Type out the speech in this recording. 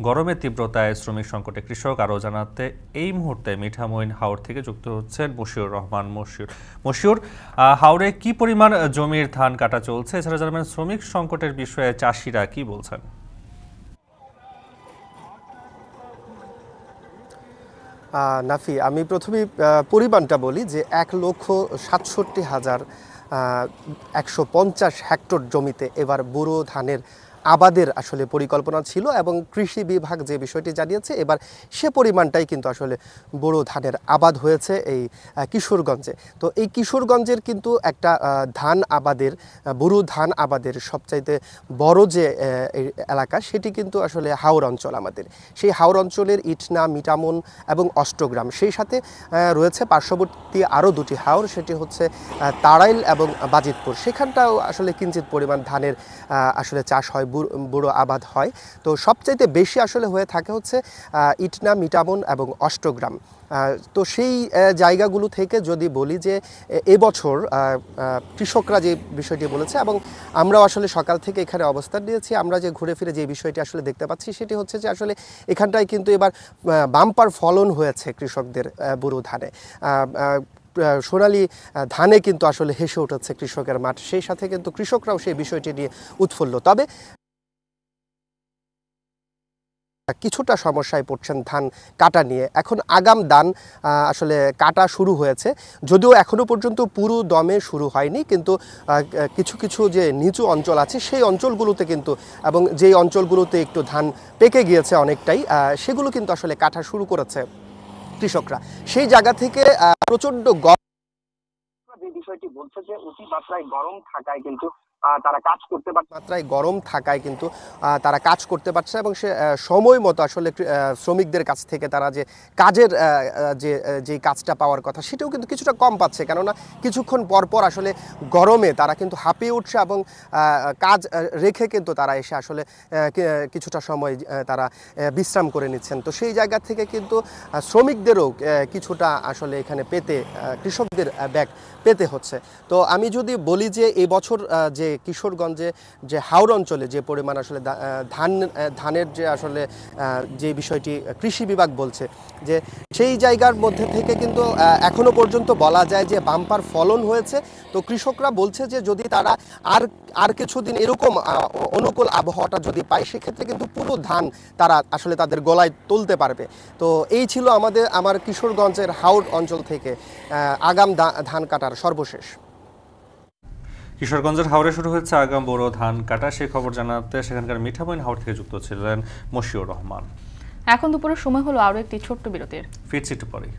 গরমের তীব্রতায় শ্রমিক সংকটে কৃষক আরও জানাতে এই মুহূর্তে মিঠামইন হাওর থেকে যুক্ত হচ্ছেন মশিউর রহমান। মশিউর, হাওরে কি পরিমাণ জমির ধান কাটা চলছে, এছাড়া জানাবেন শ্রমিক সংকটের বিষয়ে চাষিরা কি বলছেন? নাফি, আমি প্রথমেই পরিমাণটা বলি যে ১,৬৭,১৫০ হেক্টর জমিতে এবার বোরো ধানের আবাদের আসলে পরিকল্পনা ছিল এবং কৃষি বিভাগ যে বিষয়টি জানিয়েছে এবার সে পরিমাণটাই কিন্তু আসলে বোরো ধানের আবাদ হয়েছে এই কিশোরগঞ্জে। তো এই কিশোরগঞ্জের কিন্তু একটা ধান আবাদের বোরো ধান আবাদের সবচাইতে বড় যে এলাকা সেটি কিন্তু আসলে হাওর অঞ্চল আমাদের। সেই হাওর অঞ্চলের ইটনা, মিটামন এবং অষ্টগ্রাম, সেই সাথে রয়েছে পার্শ্ববর্তী আরও দুটি হাওর, সেটি হচ্ছে তাড়াইল এবং বাজিতপুর। সেখানটাও আসলে কিঞ্চিত পরিমাণ ধানের আসলে চাষ হয়, বুড়ো আবাদ হয়। তো সবচাইতে বেশি আসলে হয়ে থাকে হচ্ছে ইটনা, মিটামন এবং অষ্টগ্রাম। তো সেই জায়গাগুলো থেকে যদি বলি যে এবছর কৃষকরা যে বিষয়টি বলেছে এবং আমরাও আসলে সকাল থেকে এখানে অবস্থান নিয়েছি, আমরা যে ঘুরে ফিরে যে বিষয়টি আসলে দেখতে পাচ্ছি সেটি হচ্ছে যে আসলে এখানটায় কিন্তু এবার বাম্পার ফলন হয়েছে কৃষকদের বুড়ো ধানে। সোনালি ধানে কিন্তু আসলে হেসে উঠেছে কৃষকের মাঠ, সেই সাথে কিন্তু কৃষকরাও সেই বিষয়টি নিয়ে উৎফুল্ল। তবে কিছুটা সমস্যায় পড়ছেন ধান কাটা নিয়ে। এখন আগাম ধান আসলে কাটা শুরু হয়েছে, যদিও এখনও পর্যন্ত পুরো দমে শুরু হয়নি, কিন্তু কিছু কিছু যে নিচু অঞ্চল আছে সেই অঞ্চলগুলোতে কিন্তু, এবং যেই অঞ্চলগুলোতে একটু ধান পেকে গিয়েছে অনেকটাই, সেগুলো কিন্তু আসলে কাটা শুরু করেছে কৃষকরা। সেই জায়গা থেকে প্রচণ্ড গরম যে বিষয়টি বলছে যে অতিমাত্রায় গরম থাকায় কিন্তু তারা কাজ করতে পারছে, তারা কাজ করতে পারছে এবং সে সময় মতো আসলে শ্রমিকদের কাছ থেকে তারা যে কাজের যে কাজটা পাওয়ার কথা সেটাও কিন্তু কিছুটা কম পাচ্ছে, কেননা কিছুক্ষণ পরপর আসলে গরমে তারা কিন্তু হাঁপিয়ে উঠছে এবং কাজ রেখে কিন্তু তারা এসে আসলে কিছুটা সময় তারা বিশ্রাম করে নিচ্ছেন। তো সেই জায়গা থেকে কিন্তু শ্রমিকদেরও কিছুটা আসলে এখানে কৃষকদের ব্যাগ পেতে হচ্ছে। তো আমি যদি বলি যে এই বছর যে কিশোরগঞ্জে যে হাওর অঞ্চলে যে পরিমাণ আসলে ধানের যে আসলে যে বিষয়টি কৃষি বিভাগ বলছে যে সেই জায়গার মধ্যে থেকে কিন্তু এখনো পর্যন্ত বলা যায় যে বাম্পার ফলন হয়েছে। তো কৃষকরা বলছে যে যদি তারা আর কিছুদিন এরকম অনুকূল আবহাওয়াটা যদি পায় সেক্ষেত্রে কিন্তু পুরো ধান তারা আসলে তাদের গলায় তুলতে পারবে। তো এই ছিল আমার কিশোরগঞ্জের হাওর অঞ্চল থেকে আগাম ধান কাটার সর্বশেষ। কিশোরগঞ্জের হাওরে শুরু হয়েছে আগাম বোরো ধান কাটা, সেই খবর জানাতে সেখানকার মিঠামইন হাওর থেকে যুক্ত ছিলেন মশিউর রহমান। এখন দুপুরের সময় হলো আরও একটি ছোট্ট বিরতির, ফিরছি একটু পরেই।